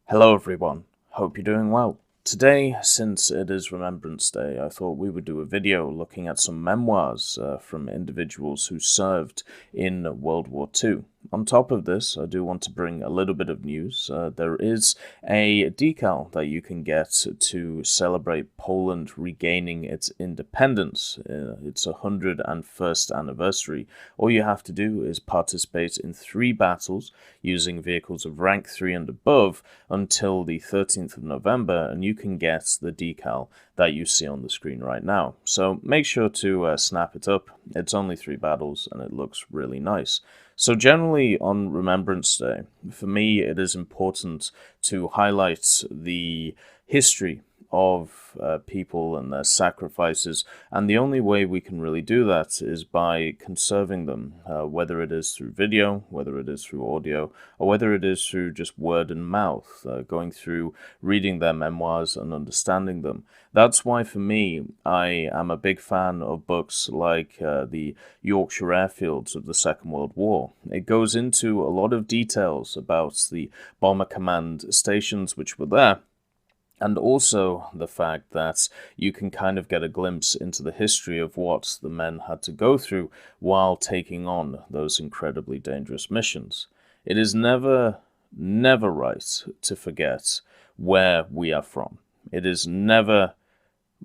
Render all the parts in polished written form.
Hello everyone, hope you're doing well. Today, since it is Remembrance Day, I thought we would do a video looking at some memoirs from individuals who served in World War II. On top of this, I do want to bring a little bit of news. There is a decal that you can get to celebrate Poland regaining its independence. It's 101st anniversary. All you have to do is participate in 3 battles using vehicles of rank 3 and above until the 13th of November, and you can get the decal that you see on the screen right now. So make sure to snap it up. It's only 3 battles and it looks really nice. So generally on Remembrance Day, for me it is important to highlight the history of people and their sacrifices, and the only way we can really do that is by conserving them, whether it is through video, whether it is through audio, or whether it is through just word and mouth, going through reading their memoirs and understanding them. That's why for me, I am a big fan of books like the Yorkshire Airfields of the Second World War. It goes into a lot of details about the bomber command stations which were there, and also the fact that you can kind of get a glimpse into the history of what the men had to go through while taking on those incredibly dangerous missions. It is never right to forget where we are from. It is never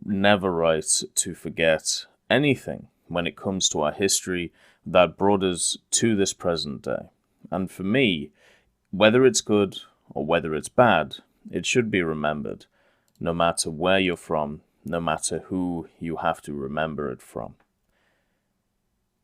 right to forget anything when it comes to our history that brought us to this present day. And for me, whether it's good or whether it's bad, it should be remembered, no matter where you're from, no matter who you have to remember it from.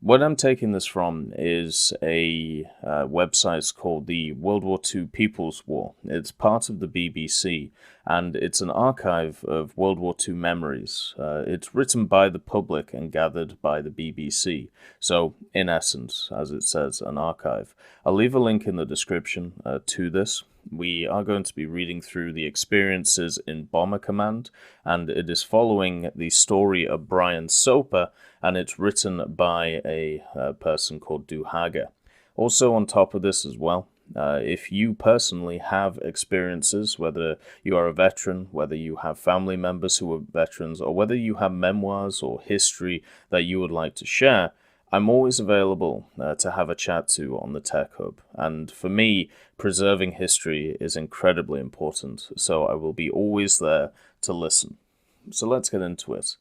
What I'm taking this from is a website called the World War II People's War. It's part of the BBC, and it's an archive of World War II memories. It's written by the public and gathered by the BBC. So, in essence, as it says, an archive. I'll leave a link in the description to this. We are going to be reading through the experiences in Bomber Command, and it is following the story of Brian Soper, and it's written by a person called Duhaga. Also on top of this as well, if you personally have experiences, whether you are a veteran, whether you have family members who are veterans, or whether you have memoirs or history that you would like to share, I'm always available to have a chat to on the Tech Hub, and for me, preserving history is incredibly important, so I will be always there to listen. So let's get into it.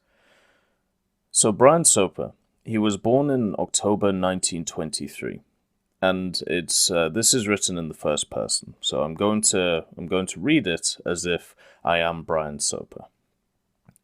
So Brian Soper, he was born in October 1923, and this is written in the first person, so I'm going to read it as if I am Brian Soper.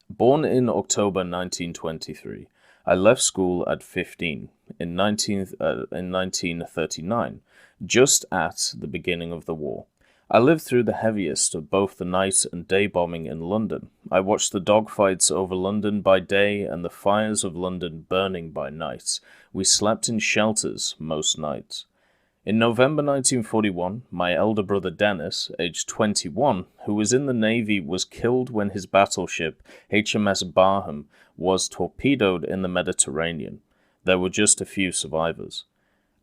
Born in October 1923. I left school at 15 in 1939, just at the beginning of the war. I lived through the heaviest of both the night and day bombing in London. I watched the dogfights over London by day and the fires of London burning by night. We slept in shelters most nights. In November 1941, my elder brother Dennis, aged 21, who was in the Navy, was killed when his battleship, HMS Barham, was torpedoed in the Mediterranean. There were just a few survivors.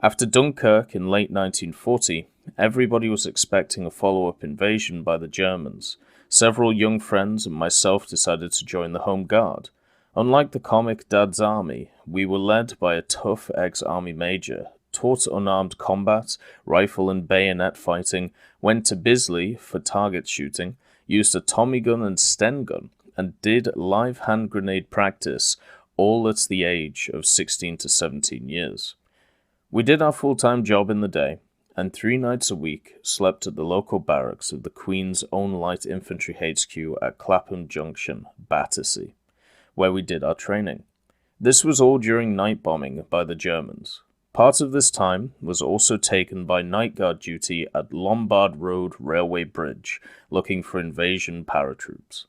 After Dunkirk in late 1940, everybody was expecting a follow-up invasion by the Germans. Several young friends and myself decided to join the Home Guard. Unlike the comic Dad's Army, we were led by a tough ex-army major, taught unarmed combat, rifle and bayonet fighting, went to Bisley for target shooting, used a Tommy gun and Sten gun, and did live hand grenade practice, all at the age of 16 to 17 years. We did our full-time job in the day, and 3 nights a week slept at the local barracks of the Queen's Own Light Infantry HQ at Clapham Junction, Battersea, where we did our training. This was all during night bombing by the Germans. Part of this time was also taken by night guard duty at Lombard Road Railway Bridge, looking for invasion paratroops.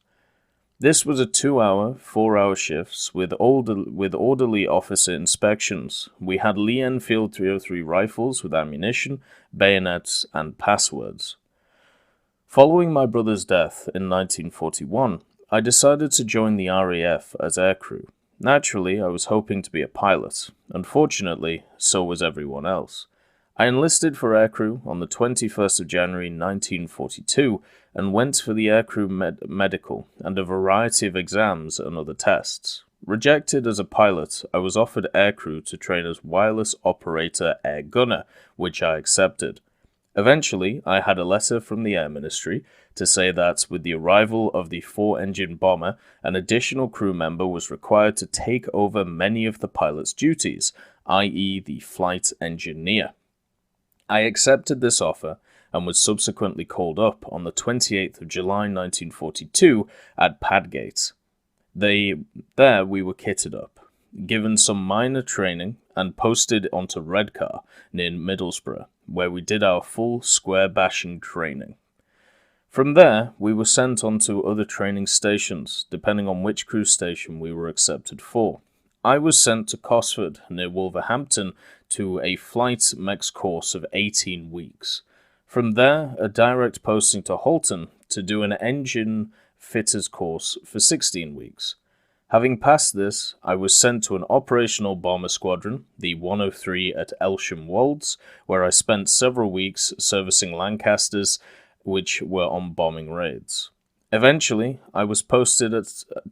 This was a 2-hour, 4-hour shifts with orderly officer inspections. We had Lee Enfield 303 rifles with ammunition, bayonets, and passwords. Following my brother's death in 1941, I decided to join the RAF as aircrew. Naturally, I was hoping to be a pilot. Unfortunately, so was everyone else. I enlisted for aircrew on the 21st of January 1942 and went for the aircrew medical and a variety of exams and other tests. Rejected as a pilot, I was offered aircrew to train as wireless operator air gunner, which I accepted. Eventually, I had a letter from the Air Ministry to say that with the arrival of the 4-engine bomber, an additional crew member was required to take over many of the pilot's duties, i.e. the flight engineer. I accepted this offer and was subsequently called up on the 28th of July 1942 at Padgate. There we were kitted up, given some minor training, and posted onto Redcar near Middlesbrough, where we did our full square bashing training. From there, we were sent on to other training stations, depending on which crew station we were accepted for. I was sent to Cosford, near Wolverhampton, to a flight mechs course of 18 weeks. From there, a direct posting to Halton to do an engine fitters course for 16 weeks. Having passed this, I was sent to an operational bomber squadron, the 103 at Elsham Wolds, where I spent several weeks servicing Lancasters, which were on bombing raids. Eventually, I was posted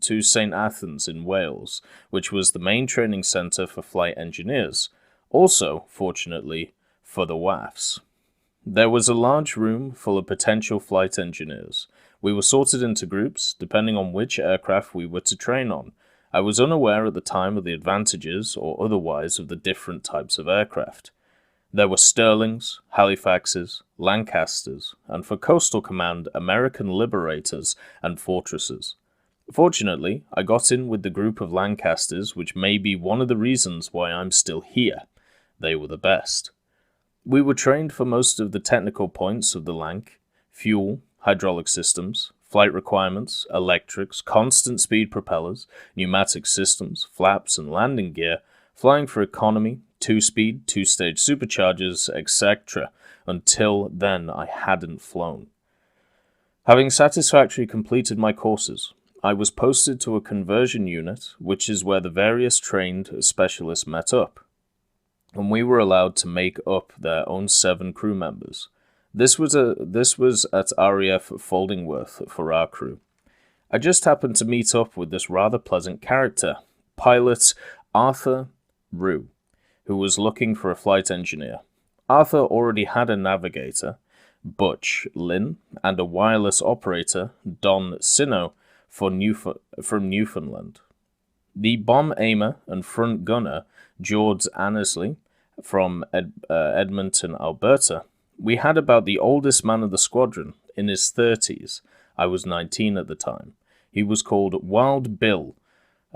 to St. Athens in Wales, which was the main training centre for flight engineers, also, fortunately, for the WAFs. There was a large room full of potential flight engineers. We were sorted into groups, depending on which aircraft we were to train on. I was unaware at the time of the advantages or otherwise of the different types of aircraft. There were Stirlings, Halifaxes, Lancasters, and for Coastal Command, American Liberators and Fortresses. Fortunately, I got in with the group of Lancasters, which may be one of the reasons why I'm still here. They were the best. We were trained for most of the technical points of the Lanc: fuel, hydraulic systems, flight requirements, electrics, constant speed propellers, pneumatic systems, flaps and landing gear, flying for economy, two-speed, two-stage superchargers, etc. Until then, I hadn't flown. Having satisfactorily completed my courses, I was posted to a conversion unit, which is where the various trained specialists met up, and we were allowed to make up their own 7 crew members. This was at RAF Foldingworth for our crew. I just happened to meet up with this rather pleasant character, pilot Arthur Rue, who was looking for a flight engineer. Arthur already had a navigator, Butch Lynn, and a wireless operator, Don Sino, from Newfoundland. The bomb aimer and front gunner, George Annesley, from Edmonton, Alberta. We had about the oldest man of the squadron, in his 30s. I was 19 at the time. He was called Wild Bill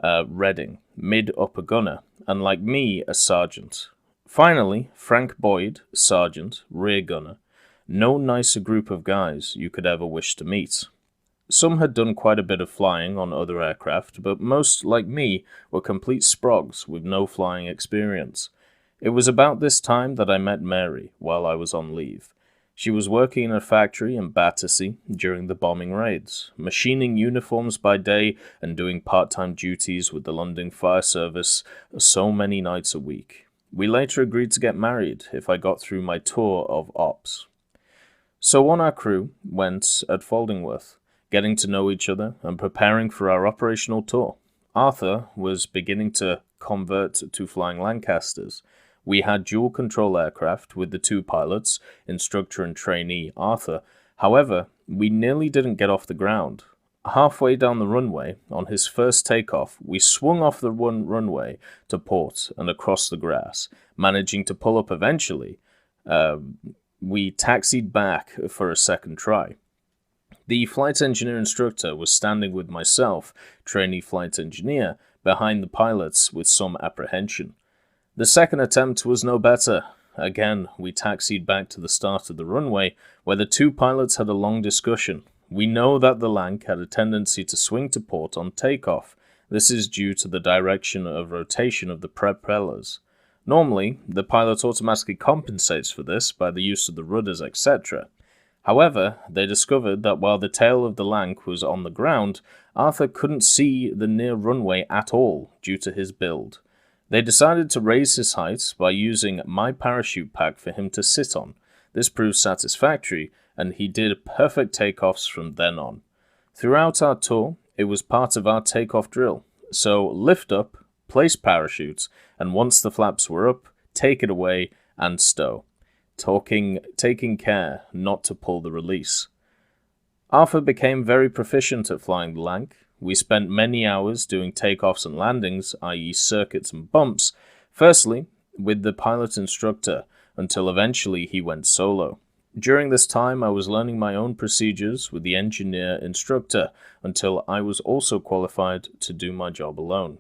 Redding, mid-upper gunner, and like me, a sergeant. Finally, Frank Boyd, sergeant, rear gunner. No nicer group of guys you could ever wish to meet. Some had done quite a bit of flying on other aircraft, but most, like me, were complete sprogs with no flying experience. It was about this time that I met Mary while I was on leave. She was working in a factory in Battersea during the bombing raids, machining uniforms by day and doing part-time duties with the London Fire Service so many nights a week. We later agreed to get married if I got through my tour of ops. So on our crew went at Foldingworth, getting to know each other and preparing for our operational tour. Arthur was beginning to convert to flying Lancasters. We had dual-control aircraft with the 2 pilots, instructor and trainee Arthur. However, we nearly didn't get off the ground. Halfway down the runway, on his first takeoff, we swung off the runway to port and across the grass, managing to pull up eventually. We taxied back for a second try. The flight engineer instructor was standing with myself, trainee flight engineer, behind the pilots with some apprehension. The second attempt was no better. Again, we taxied back to the start of the runway, where the 2 pilots had a long discussion. We know that the Lanc had a tendency to swing to port on takeoff. This is due to the direction of rotation of the propellers. Normally, the pilot automatically compensates for this by the use of the rudders, etc. However, they discovered that while the tail of the Lanc was on the ground, Arthur couldn't see the near runway at all due to his build. They decided to raise his height by using my parachute pack for him to sit on. This proved satisfactory, and he did perfect takeoffs from then on. Throughout our tour, it was part of our takeoff drill. So lift up, place parachutes, and once the flaps were up, take it away and stow. Taking care not to pull the release. Arthur became very proficient at flying the Lank. We spent many hours doing takeoffs and landings, i.e. circuits and bumps, firstly with the pilot instructor, until eventually he went solo. During this time, I was learning my own procedures with the engineer instructor until I was also qualified to do my job alone.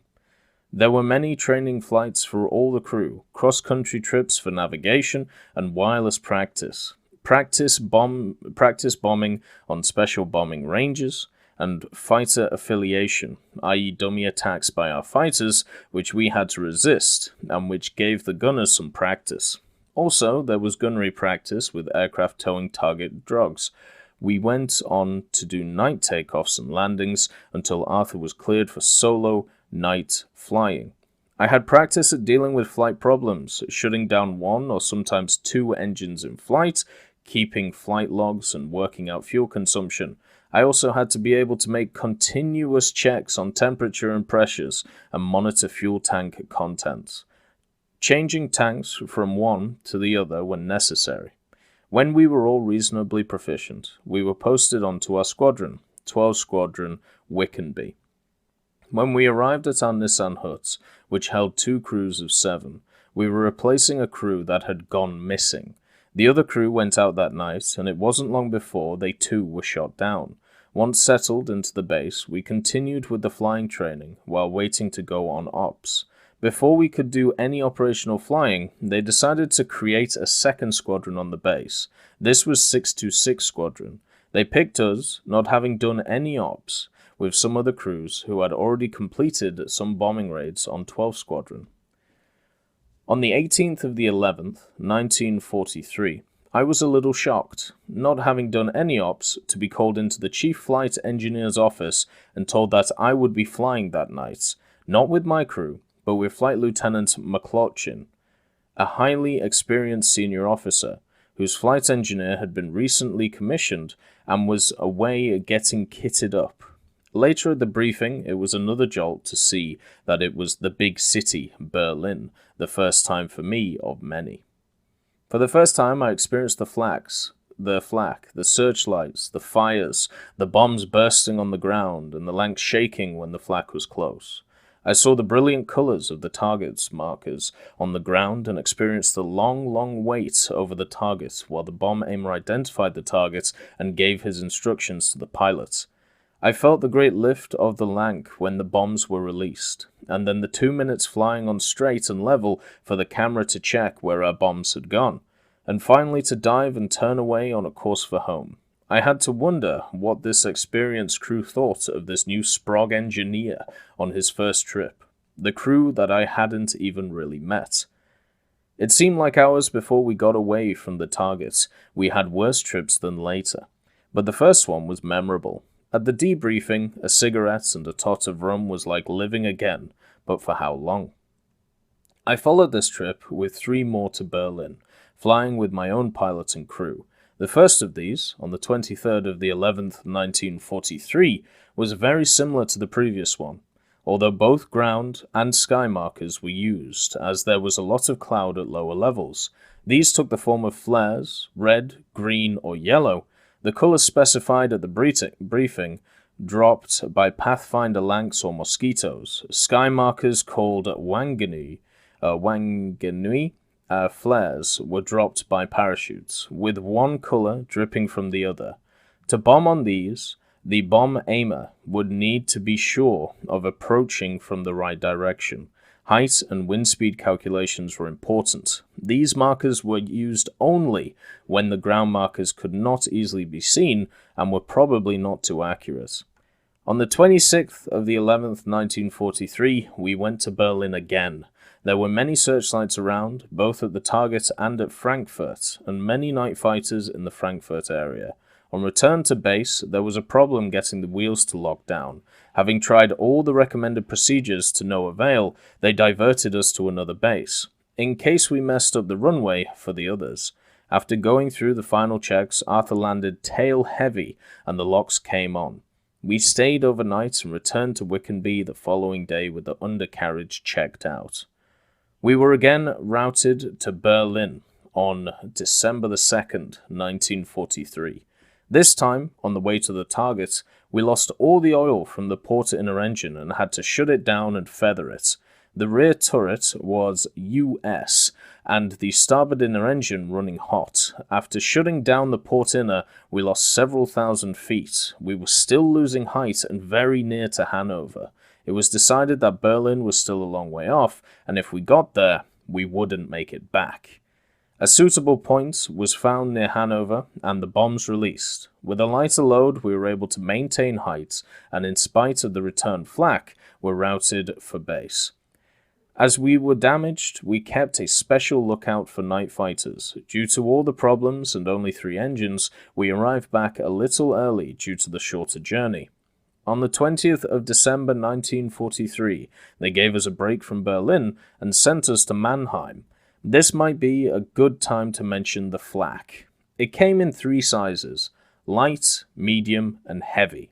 There were many training flights for all the crew, cross-country trips for navigation and wireless practice, practice bombing on special bombing ranges, and fighter affiliation, i.e. dummy attacks by our fighters, which we had to resist, and which gave the gunners some practice. Also, there was gunnery practice with aircraft towing target drogs. We went on to do night takeoffs and landings until Arthur was cleared for solo night flying. I had practice at dealing with flight problems, shutting down one or sometimes two engines in flight, keeping flight logs and working out fuel consumption. I also had to be able to make continuous checks on temperature and pressures and monitor fuel tank contents, changing tanks from one to the other when necessary. When we were all reasonably proficient, we were posted onto our squadron, 12 Squadron Wickenby. When we arrived at our Nissan huts, which held 2 crews of 7, we were replacing a crew that had gone missing. The other crew went out that night, and it wasn't long before they too were shot down. Once settled into the base, we continued with the flying training while waiting to go on ops. Before we could do any operational flying, they decided to create a second squadron on the base. This was 626 Squadron. They picked us, not having done any ops, with some other crews who had already completed some bombing raids on 12 Squadron. On the 18th of the 11th, 1943, I was a little shocked, not having done any ops, to be called into the Chief Flight Engineer's office and told that I would be flying that night, not with my crew, but with Flight Lieutenant McLaughlin, a highly experienced senior officer, whose flight engineer had been recently commissioned and was away getting kitted up. Later at the briefing, it was another jolt to see that it was the big city, Berlin, the first time for me of many. For the first time, I experienced the flak, the searchlights, the fires, the bombs bursting on the ground, and the Lank shaking when the flak was close. I saw the brilliant colors of the target's markers on the ground and experienced the long wait over the target while the bomb aimer identified the target and gave his instructions to the pilot. I felt the great lift of the Lank when the bombs were released, and then the 2 minutes flying on straight and level for the camera to check where our bombs had gone, and finally to dive and turn away on a course for home. I had to wonder what this experienced crew thought of this new Sprog engineer on his first trip, the crew that I hadn't even really met. It seemed like hours before we got away from the target, we had worse trips than later, but the first one was memorable. At the debriefing, a cigarette and a tot of rum was like living again, but for how long? I followed this trip with 3 more to Berlin, flying with my own pilot and crew. The first of these, on the 23rd of the 11th, 1943, was very similar to the previous one, although both ground and sky markers were used, as there was a lot of cloud at lower levels. These took the form of flares, red, green, or yellow. The colors specified at the briefing dropped by Pathfinder Lanks or mosquitoes. Sky markers called Wanganui flares were dropped by parachutes, with one color dripping from the other. To bomb on these, the bomb aimer would need to be sure of approaching from the right direction. Height and wind speed calculations were important. These markers were used only when the ground markers could not easily be seen and were probably not too accurate. On the 26th of the 11th, 1943, we went to Berlin again. There were many searchlights around, both at the target and at Frankfurt, and many night fighters in the Frankfurt area. On return to base, there was a problem getting the wheels to lock down. Having tried all the recommended procedures to no avail, they diverted us to another base, in case we messed up the runway for the others. After going through the final checks, Arthur landed tail heavy and the locks came on. We stayed overnight and returned to Wickenby the following day with the undercarriage checked out. We were again routed to Berlin on December the 2nd, 1943. This time, on the way to the target, we lost all the oil from the port inner engine and had to shut it down and feather it. The rear turret was US, and the starboard inner engine running hot. After shutting down the port inner, we lost several thousand feet. We were still losing height and very near to Hanover. It was decided that Berlin was still a long way off, and if we got there, we wouldn't make it back. A suitable point was found near Hanover, and the bombs released. With a lighter load, we were able to maintain height, and in spite of the return flak, were routed for base. As we were damaged, we kept a special lookout for night fighters. Due to all the problems and only 3 engines, we arrived back a little early due to the shorter journey. On the 20th of December 1943, they gave us a break from Berlin and sent us to Mannheim. This might be a good time to mention the flak. It came in 3 sizes: light, medium, and heavy.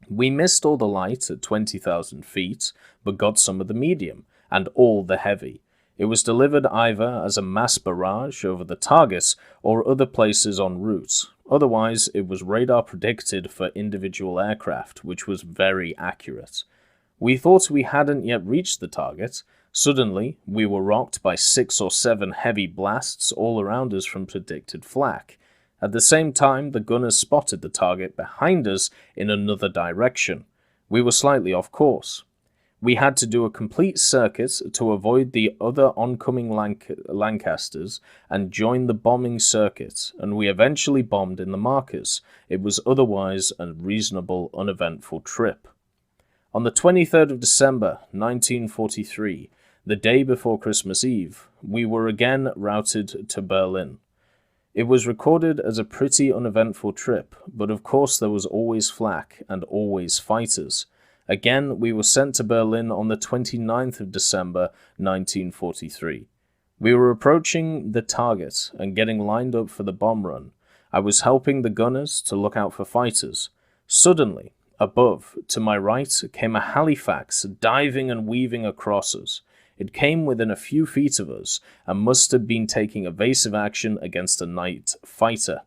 We missed all the light at 20,000 feet, but got some of the medium, and all the heavy. It was delivered either as a mass barrage over the target or other places en route. Otherwise, it was radar predicted for individual aircraft, which was very accurate. We thought we hadn't yet reached the target. Suddenly, we were rocked by 6 or 7 heavy blasts all around us from predicted flak. At the same time, the gunners spotted the target behind us in another direction. We were slightly off course. We had to do a complete circuit to avoid the other oncoming Lancasters and join the bombing circuit, and we eventually bombed in the markers. It was otherwise a reasonable, uneventful trip. On the 23rd of December, 1943, the day before Christmas Eve, we were again routed to Berlin. It was recorded as a pretty uneventful trip, but of course there was always flak and always fighters. Again, we were sent to Berlin on the 29th of December, 1943. We were approaching the target and getting lined up for the bomb run. I was helping the gunners to look out for fighters. Suddenly, above, to my right, came a Halifax diving and weaving across us. It came within a few feet of us and must have been taking evasive action against a night fighter.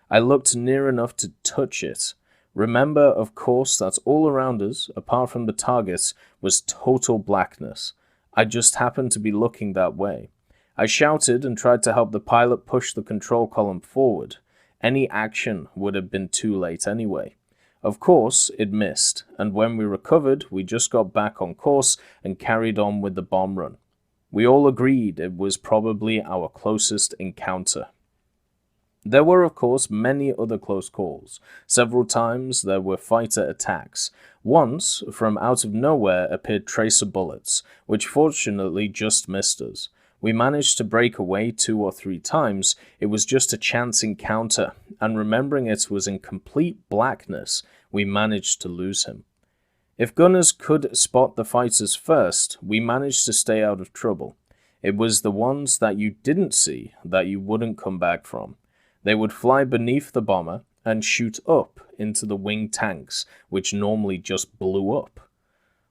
I looked near enough to touch it. Remember, of course, that all around us, apart from the target, was total blackness. I just happened to be looking that way. I shouted and tried to help the pilot push the control column forward. Any action would have been too late anyway. Of course, it missed, and when we recovered, we just got back on course and carried on with the bomb run. We all agreed it was probably our closest encounter. There were, of course, many other close calls. Several times there were fighter attacks. Once, from out of nowhere, appeared tracer bullets, which fortunately just missed us. We managed to break away 2 or 3 times. It was just a chance encounter, and remembering it was in complete blackness, we managed to lose him. If gunners could spot the fighters first, we managed to stay out of trouble. It was the ones that you didn't see that you wouldn't come back from. They would fly beneath the bomber and shoot up into the wing tanks, which normally just blew up.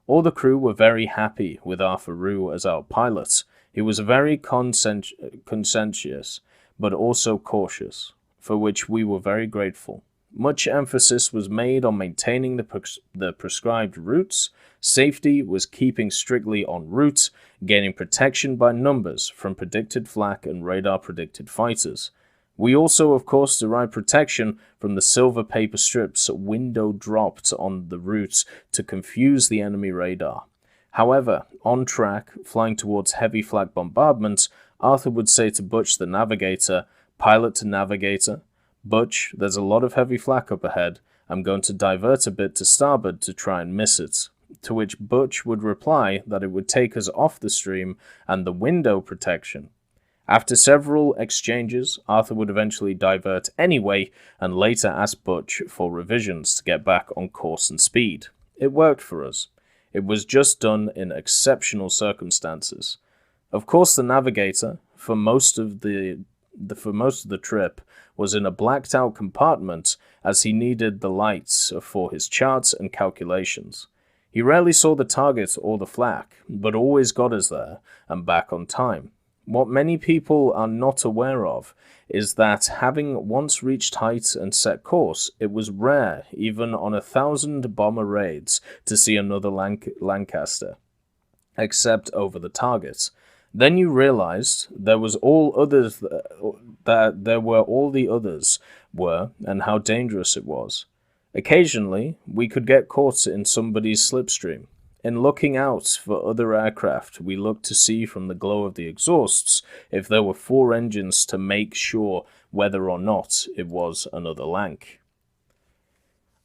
All the crew were very happy with Arthur Roux as our pilot. He was very conscientious, but also cautious, for which we were very grateful. Much emphasis was made on maintaining the prescribed routes. Safety was keeping strictly en route, gaining protection by numbers from predicted flak and radar-predicted fighters. We also, of course, derived protection from the silver paper strips window dropped on the route to confuse the enemy radar. However, on track, flying towards heavy flak bombardment, Arthur would say to Butch the navigator, pilot to navigator, "Butch, there's a lot of heavy flak up ahead. I'm going to divert a bit to starboard to try and miss it." To which Butch would reply that it would take us off the stream and the window protection. After several exchanges, Arthur would eventually divert anyway and later ask Butch for revisions to get back on course and speed. It worked for us. It was just done in exceptional circumstances. Of course, the navigator, for most of the trip, was in a blacked-out compartment as he needed the lights for his charts and calculations. He rarely saw the target or the flak, but always got us there and back on time. What many people are not aware of is that having once reached height and set course, it was rare, even on 1,000 bomber raids, to see another Lancaster, except over the target. Then you realized there were all the others were, and how dangerous it was. Occasionally, we could get caught in somebody's slipstream. In looking out for other aircraft, we looked to see from the glow of the exhausts if there were 4 engines to make sure whether or not it was another Lanc.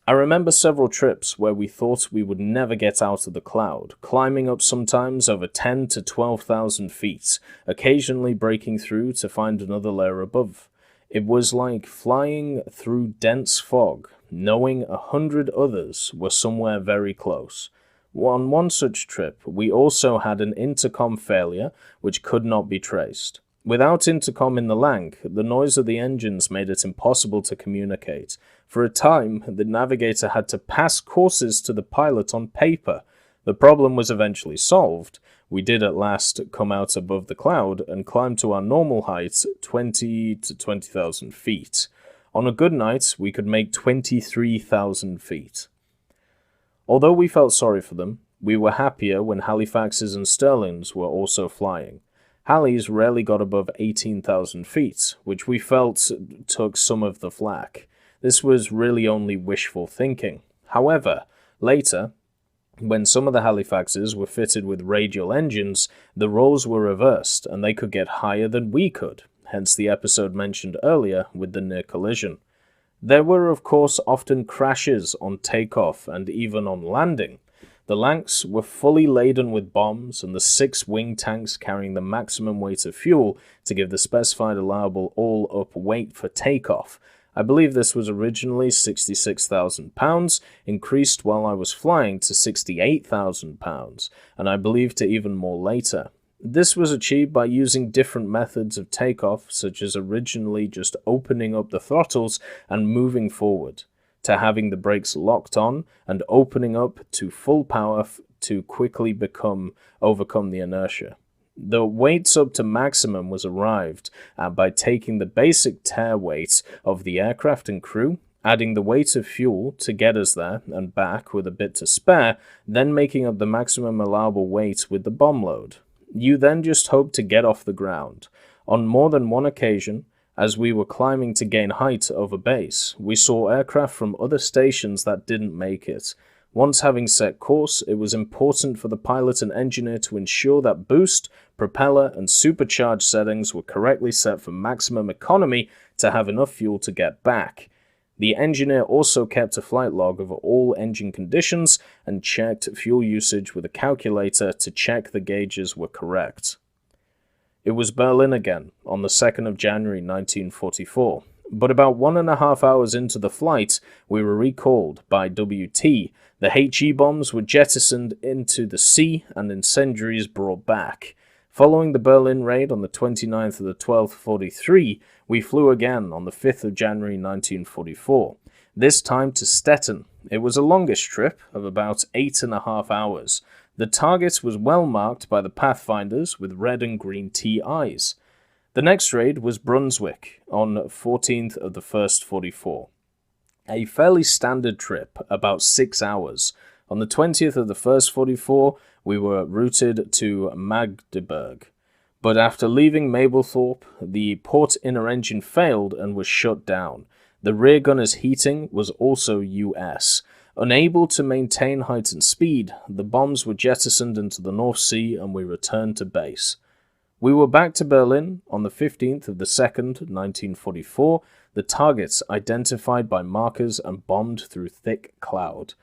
I remember several trips where we thought we would never get out of the cloud, climbing up sometimes over 10 to 12,000 feet, occasionally breaking through to find another layer above. It was like flying through dense fog, knowing 100 others were somewhere very close. On one such trip, we also had an intercom failure which could not be traced. Without intercom in the Lanc, the noise of the engines made it impossible to communicate. For a time, the navigator had to pass courses to the pilot on paper. The problem was eventually solved. We did at last come out above the cloud and climb to our normal height, 20 to 20,000 feet. On a good night, we could make 23,000 feet. Although we felt sorry for them, we were happier when Halifaxes and Stirlings were also flying. Halleys rarely got above 18,000 feet, which we felt took some of the flak. This was really only wishful thinking. However, later, when some of the Halifaxes were fitted with radial engines, the roles were reversed and they could get higher than we could, hence the episode mentioned earlier with the near collision. There were, of course, often crashes on takeoff and even on landing. The Lancs were fully laden with bombs and the 6 wing tanks carrying the maximum weight of fuel to give the specified allowable all-up weight for takeoff. I believe this was originally 66,000 pounds, increased while I was flying to 68,000 pounds, and I believe to even more later. This was achieved by using different methods of takeoff, such as originally just opening up the throttles and moving forward, to having the brakes locked on and opening up to full power to quickly overcome the inertia. The weights up to maximum was arrived at by taking the basic tare weight of the aircraft and crew, adding the weight of fuel to get us there and back with a bit to spare, then making up the maximum allowable weight with the bomb load. You then just hope to get off the ground. On more than one occasion, as we were climbing to gain height over base, we saw aircraft from other stations that didn't make it. Once having set course, it was important for the pilot and engineer to ensure that boost, propeller, and supercharge settings were correctly set for maximum economy to have enough fuel to get back. The engineer also kept a flight log of all engine conditions and checked fuel usage with a calculator to check the gauges were correct. It was Berlin again on the 2nd of January 1944, but about 1.5 hours into the flight, we were recalled by WT. The HE bombs were jettisoned into the sea and incendiaries brought back. Following the Berlin raid on the 29th of the 12th, 43, we flew again on the 5th of January 1944, this time to Stettin. It was a longish trip of about 8.5 hours. The target was well marked by the pathfinders with red and green TIs. The next raid was Brunswick on 14th of the 1st, 44. A fairly standard trip, about 6 hours. On the 20th of the 1st, 44, we were routed to Magdeburg. But after leaving Mablethorpe, the port inner engine failed and was shut down. The rear gunner's heating was also US. Unable to maintain height and speed, the bombs were jettisoned into the North Sea and we returned to base. We were back to Berlin on the 15th of the 2nd, 1944, the targets identified by markers and bombed through thick cloud.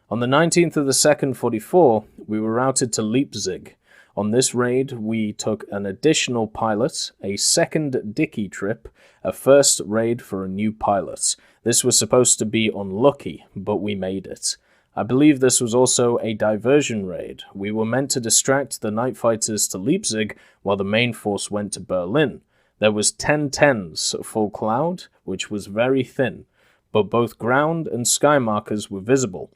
On the 19th of the 2nd, 44, we were routed to Leipzig. On this raid, we took an additional pilot, a second dicky trip, a first raid for a new pilot. This was supposed to be unlucky, but we made it. I believe this was also a diversion raid. We were meant to distract the night fighters to Leipzig while the main force went to Berlin. There was 1010s full cloud, which was very thin, but both ground and sky markers were visible.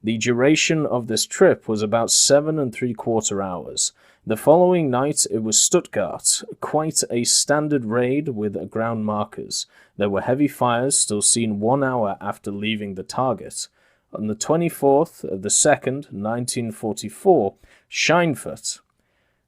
The duration of this trip was about 7 3/4 hours. The following night it was Stuttgart, quite a standard raid with ground markers. There were heavy fires still seen 1 hour after leaving the target. On the 24th of the 2nd, 1944, Scheinfurt.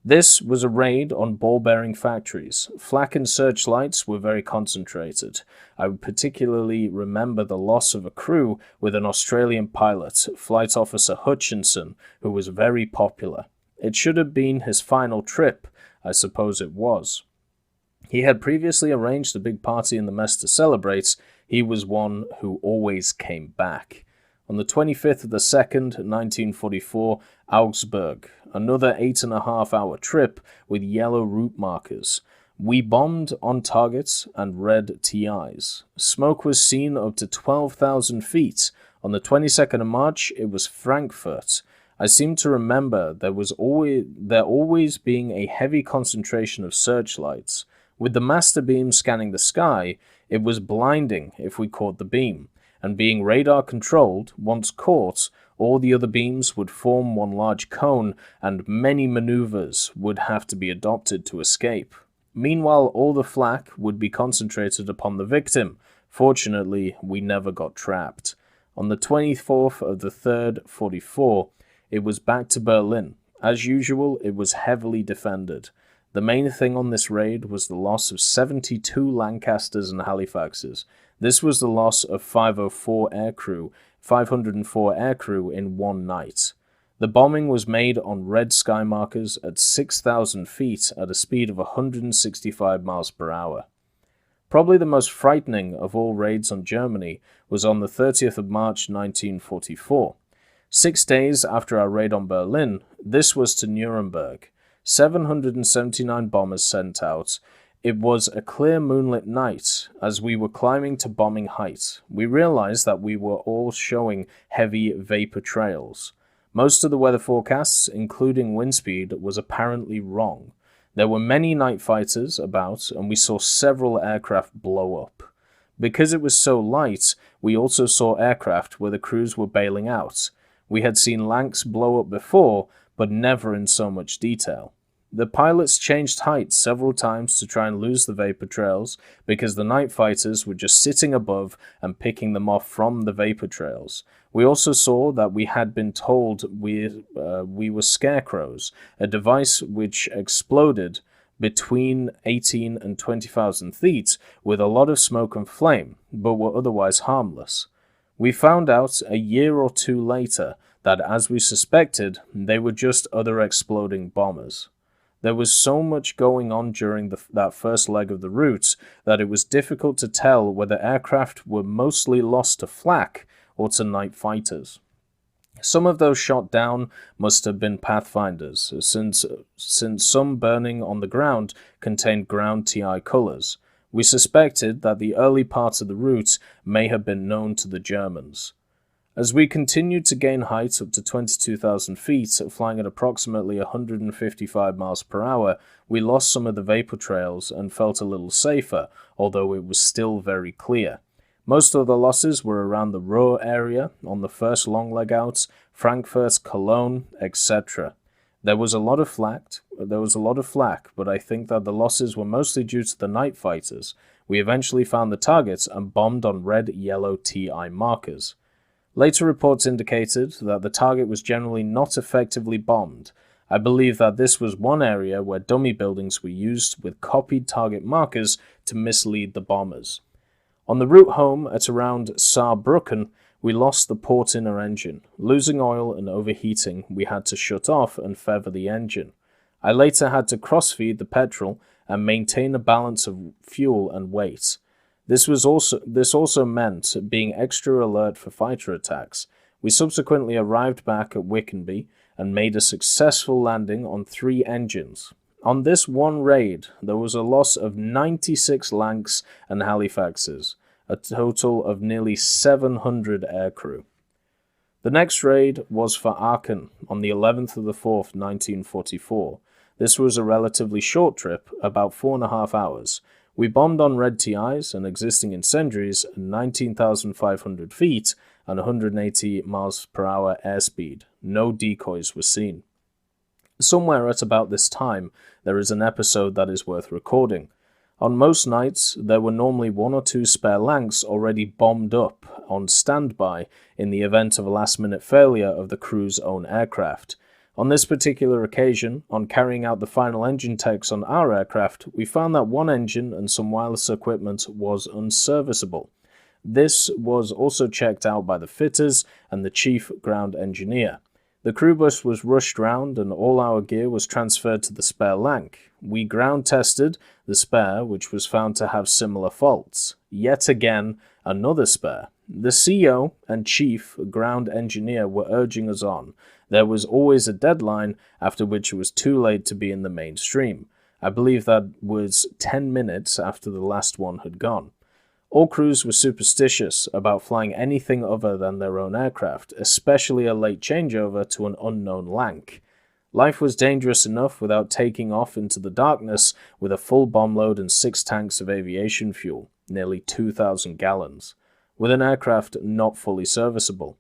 This was a raid on ball-bearing factories. Flak and searchlights were very concentrated. I would particularly remember the loss of a crew with an Australian pilot, Flight Officer Hutchinson, who was very popular. It should have been his final trip. I suppose it was. He had previously arranged a big party in the mess to celebrate. He was one who always came back. On the 25th of the 2nd, 1944, Augsburg, another 8.5-hour trip with yellow route markers. We bombed on targets and red TIs. Smoke was seen up to 12,000 feet. On the 22nd of March, it was Frankfurt. I seem to remember there always being a heavy concentration of searchlights. With the master beam scanning the sky, it was blinding if we caught the beam. And being radar controlled, once caught, all the other beams would form one large cone and many maneuvers would have to be adopted to escape. Meanwhile, all the flak would be concentrated upon the victim. Fortunately, we never got trapped. On the 24th of the 3rd, 44, it was back to Berlin. As usual, it was heavily defended. The main thing on this raid was the loss of 72 Lancasters and Halifaxes. This was the loss of 504 aircrew in one night. The bombing was made on red sky markers at 6,000 feet at a speed of 165 miles per hour. Probably the most frightening of all raids on Germany was on the 30th of March 1944. 6 days after our raid on Berlin, this was to Nuremberg. 779 bombers sent out. It was a clear moonlit night. As we were climbing to bombing height, we realized that we were all showing heavy vapor trails. Most of the weather forecasts, including wind speed, was apparently wrong. There were many night fighters about, and we saw several aircraft blow up. Because it was so light, we also saw aircraft where the crews were bailing out. We had seen Lanks blow up before, but never in so much detail. The pilots changed height several times to try and lose the vapor trails because the night fighters were just sitting above and picking them off from the vapor trails. We also saw that we had been told we were scarecrows, a device which exploded between 18 and 20,000 feet with a lot of smoke and flame, but were otherwise harmless. We found out a year or two later that, as we suspected, they were just other exploding bombers. There was so much going on during that first leg of the route that it was difficult to tell whether aircraft were mostly lost to flak or to night fighters. Some of those shot down must have been Pathfinders, since some burning on the ground contained ground TI colors. We suspected that the early parts of the route may have been known to the Germans. As we continued to gain height up to 22,000 feet, flying at approximately 155 miles per hour, we lost some of the vapor trails and felt a little safer, although it was still very clear. Most of the losses were around the Ruhr area, on the first long leg outs, Frankfurt, Cologne, etc. There was a lot of flak, but I think that the losses were mostly due to the night fighters. We eventually found the targets and bombed on red-yellow TI markers. Later reports indicated that the target was generally not effectively bombed. I believe that this was one area where dummy buildings were used with copied target markers to mislead the bombers. On the route home at around Saarbrücken, we lost the port inner engine. Losing oil and overheating, we had to shut off and feather the engine. I later had to cross-feed the petrol and maintain a balance of fuel and weight. This also meant being extra alert for fighter attacks. We subsequently arrived back at Wickenby and made a successful landing on 3 engines. On this one raid, there was a loss of 96 Lancs and Halifaxes, a total of nearly 700 aircrew. The next raid was for Aachen on the 11th of the 4th, 1944. This was a relatively short trip, about 4.5 hours. We bombed on red TIs and existing incendiaries at 19,500 feet and 180 miles per hour airspeed. No decoys were seen. Somewhere at about this time, there is an episode that is worth recording. On most nights, there were normally 1 or 2 spare Lancs already bombed up on standby in the event of a last-minute failure of the crew's own aircraft. On this particular occasion, on carrying out the final engine checks on our aircraft, we found that one engine and some wireless equipment was unserviceable. This was also checked out by the fitters and the chief ground engineer. The crew bus was rushed round and all our gear was transferred to the spare Lanc. We ground tested the spare, which was found to have similar faults. Yet again, another spare. The CO and chief ground engineer were urging us on. There was always a deadline after which it was too late to be in the mainstream. I believe that was 10 minutes after the last one had gone. All crews were superstitious about flying anything other than their own aircraft, especially a late changeover to an unknown Lanc. Life was dangerous enough without taking off into the darkness with a full bomb load and 6 tanks of aviation fuel, nearly 2,000 gallons, with an aircraft not fully serviceable.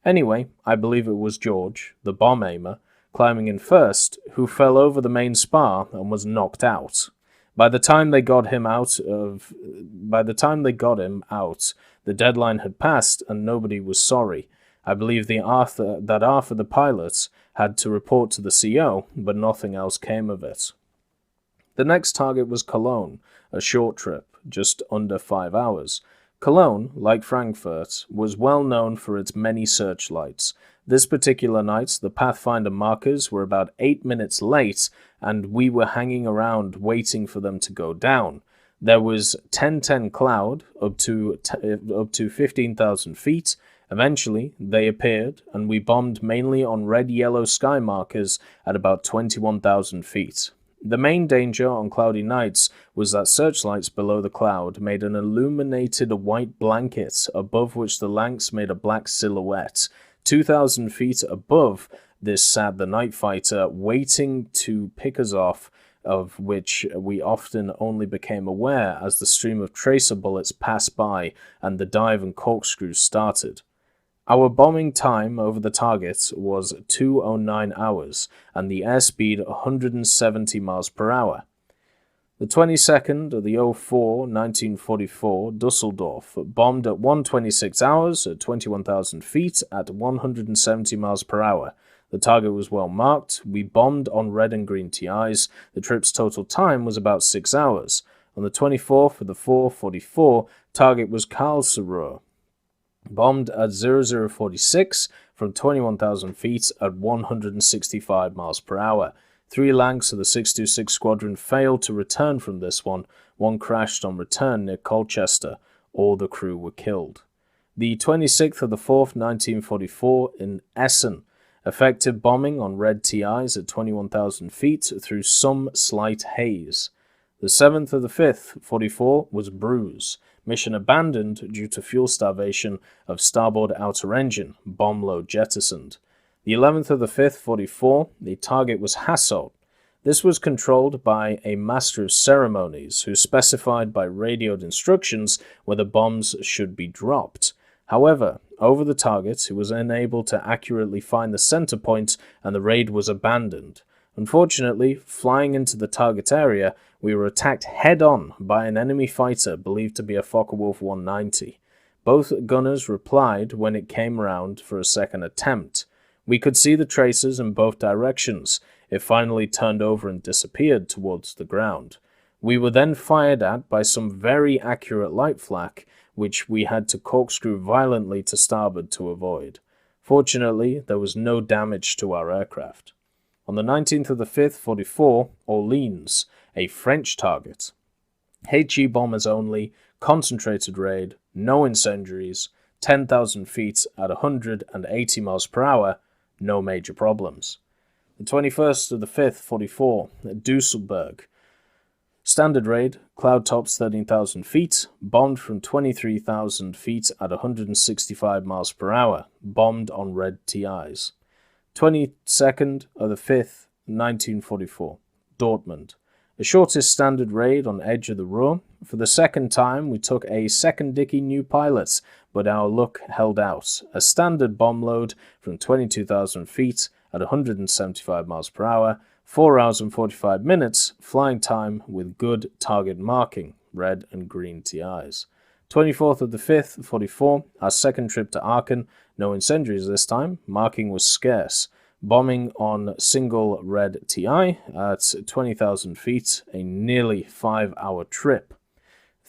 Anyway, I believe it was George, the bomb aimer, climbing in first, who fell over the main spar and was knocked out. By the time they got him out, the deadline had passed and nobody was sorry. I believe that Arthur, the pilot, had to report to the CO, but nothing else came of it. The next target was Cologne, a short trip, just under 5 hours. Cologne, like Frankfurt, was well known for its many searchlights. This particular night, the Pathfinder markers were about 8 minutes late, and we were hanging around waiting for them to go down. There was 1010 cloud up to 15,000 feet. Eventually, they appeared, and we bombed mainly on red-yellow sky markers at about 21,000 feet. The main danger on cloudy nights was that searchlights below the cloud made an illuminated white blanket above which the Lancs made a black silhouette. 2,000 feet above this sat the night fighter waiting to pick us off, of which we often only became aware as the stream of tracer bullets passed by and the dive and corkscrew started. Our bombing time over the target was 209 hours, and the airspeed 170 miles per hour. The 22nd of the 04, 1944, Dusseldorf, bombed at 126 hours at 21,000 feet at 170 miles per hour. The target was well marked. We bombed on red and green TIs. The trip's total time was about 6 hours. On the 24th of the 444, target was Karlsruhe, bombed at 0046 from 21,000 feet at 165 miles per hour. 3 Lancs of the 626 squadron failed to return from this one. One crashed on return near Colchester. All the crew were killed. The 26th of the 4th, 1944, in Essen, effective bombing on red TIs at 21,000 feet through some slight haze. The 7th of the 5th, 44, was Bruges. Mission abandoned due to fuel starvation of starboard outer engine, bomb load jettisoned. The 11th of the 5th, 44, the target was Hasselt. This was controlled by a master of ceremonies who specified by radioed instructions where the bombs should be dropped. However, over the target, he was unable to accurately find the center point and the raid was abandoned. Unfortunately, flying into the target area, we were attacked head-on by an enemy fighter believed to be a Focke-Wulf 190. Both gunners replied when it came round for a second attempt. We could see the tracers in both directions. It finally turned over and disappeared towards the ground. We were then fired at by some very accurate light flak, which we had to corkscrew violently to starboard to avoid. Fortunately, there was no damage to our aircraft. On the 19th of the 5th, 44, Orleans, a French target. HE bombers only, concentrated raid, no incendiaries, 10,000 feet at 180 miles per hour, No major problems. The 21st of the 5th, 44, at Düsseldorf. Standard raid, cloud tops 13,000 feet, bombed from 23,000 feet at 165 miles per hour, bombed on red TIs. 22nd of the 5th, 1944, Dortmund. The shortest standard raid on edge of the Ruhr. For the second time, we took a second dicky new pilot, but our luck held out. A standard bomb load from 22,000 feet at 175 miles per hour, 4 hours and 45 minutes, flying time with good target marking, red and green TIs. 24th of the 5th, 44, our second trip to Aachen, no incendiaries this time, marking was scarce. Bombing on single red TI at 20,000 feet, a nearly 5-hour trip.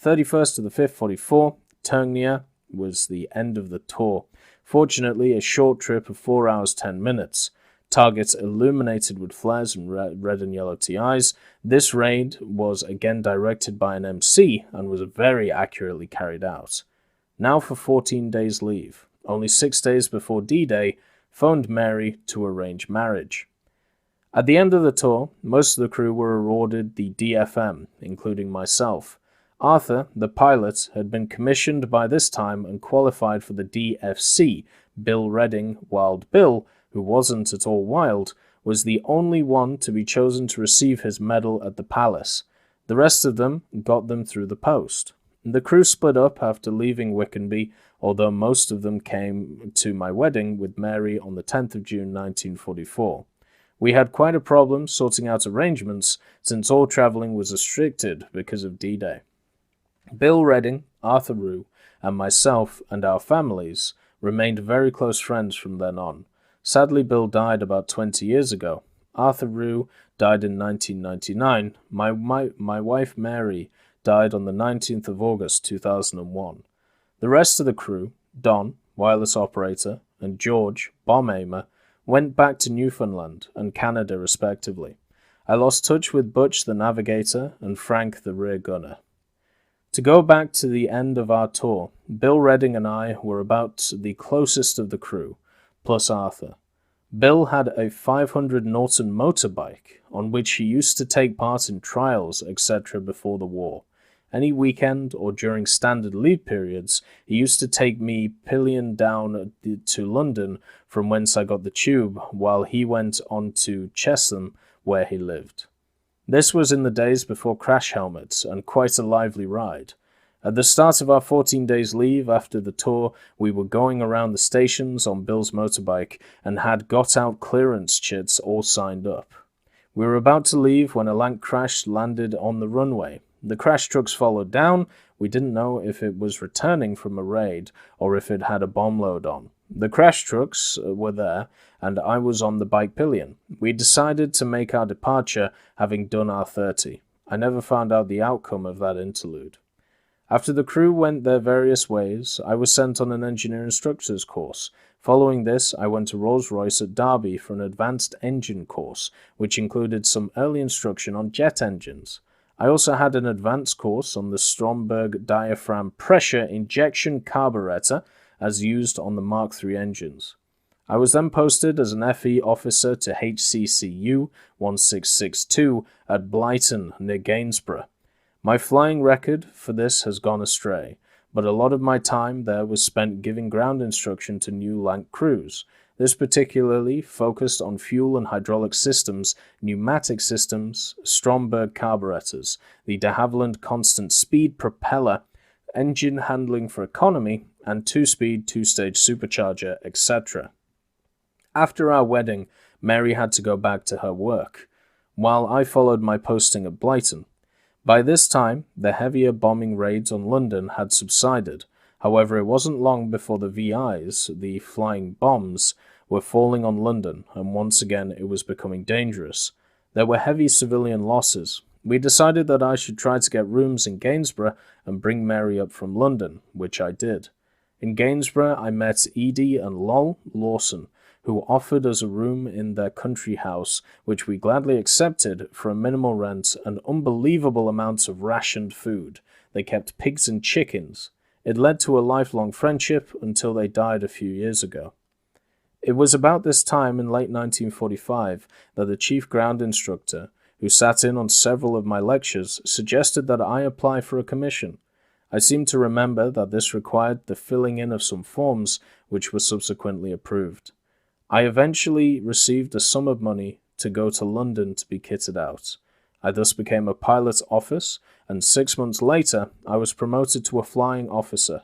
31st of the 5th, 44, Ternia was the end of the tour. Fortunately, a short trip of 4 hours 10 minutes. Targets illuminated with flares and red and yellow TIs. This raid was again directed by an MC and was very accurately carried out. Now for 14 days leave. Only 6 days before D-Day, phoned Mary to arrange marriage. At the end of the tour, most of the crew were awarded the DFM, including myself. Arthur, the pilot, had been commissioned by this time and qualified for the DFC. Bill Redding, Wild Bill, who wasn't at all wild, was the only one to be chosen to receive his medal at the palace. The rest of them got them through the post. The crew split up after leaving Wickenby, although most of them came to my wedding with Mary on the 10th of June 1944. We had quite a problem sorting out arrangements since all travelling was restricted because of D-Day. Bill Redding, Arthur Rue, and myself and our families remained very close friends from then on. Sadly, Bill died about 20 years ago. Arthur Rue died in 1999. My wife Mary died on the 19th of August 2001. The rest of the crew, Don, wireless operator, and George, bomb aimer, went back to Newfoundland and Canada respectively. I lost touch with Butch the navigator and Frank the rear gunner. To go back to the end of our tour, Bill Redding and I were about the closest of the crew, plus Arthur. Bill had a 500 Norton motorbike on which he used to take part in trials, etc. before the war. Any weekend or during standard leave periods, he used to take me pillion down to London, from whence I got the tube, while he went on to Chesham, where he lived. This was in the days before crash helmets, and quite a lively ride. At the start of our 14 days leave after the tour, we were going around the stations on Bill's motorbike and had got out clearance chits all signed up. We were about to leave when a Lanc crash landed on the runway. The crash trucks followed down. We didn't know if it was returning from a raid or if it had a bomb load on. The crash trucks were there, and I was on the bike pillion. We decided to make our departure, having done our 30. I never found out the outcome of that interlude. After the crew went their various ways, I was sent on an engineer instructor's course. Following this, I went to Rolls-Royce at Derby for an advanced engine course, which included some early instruction on jet engines. I also had an advanced course on the Stromberg diaphragm pressure injection carburetor as used on the Mark III engines. I was then posted as an FE officer to HCCU 1662 at Blyton near Gainsborough. My flying record for this has gone astray, but a lot of my time there was spent giving ground instruction to new Lanc crews. This particularly focused on fuel and hydraulic systems, pneumatic systems, Stromberg carburetors, the de Havilland constant speed propeller, engine handling for economy, and 2-speed, 2-stage supercharger, etc. After our wedding, Mary had to go back to her work, while I followed my posting at Blyton. By this time, the heavier bombing raids on London had subsided. However, it wasn't long before the VIs, the flying bombs, were falling on London, and once again it was becoming dangerous. There were heavy civilian losses. We decided that I should try to get rooms in Gainsborough and bring Mary up from London, which I did. In Gainsborough, I met Edie and Lol Lawson, who offered us a room in their country house, which we gladly accepted for a minimal rent and unbelievable amounts of rationed food. They kept pigs and chickens. It led to a lifelong friendship until they died a few years ago. It was about this time in late 1945 that the chief ground instructor, who sat in on several of my lectures, suggested that I apply for a commission. I seem to remember that this required the filling in of some forms, which were subsequently approved. I eventually received a sum of money to go to London to be kitted out. I thus became a pilot's officer, and 6 months later, I was promoted to a flying officer.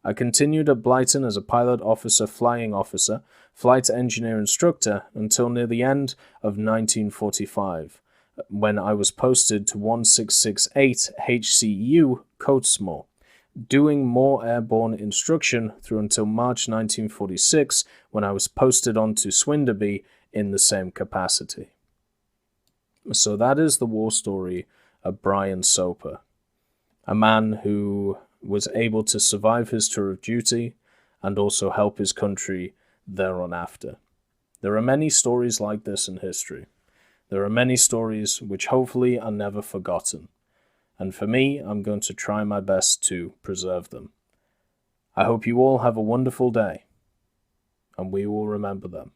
I continued at Blyton as a pilot officer, flying officer, flight engineer instructor until near the end of 1945, when I was posted to 1668 HCU Cottesmore, doing more airborne instruction through until March 1946, when I was posted on to Swinderby in the same capacity. So that is the war story of Brian Soper, a man who was able to survive his tour of duty and also help his country thereafter. There are many stories like this in history. There are many stories which hopefully are never forgotten. And for me, I'm going to try my best to preserve them. I hope you all have a wonderful day, and we will remember them.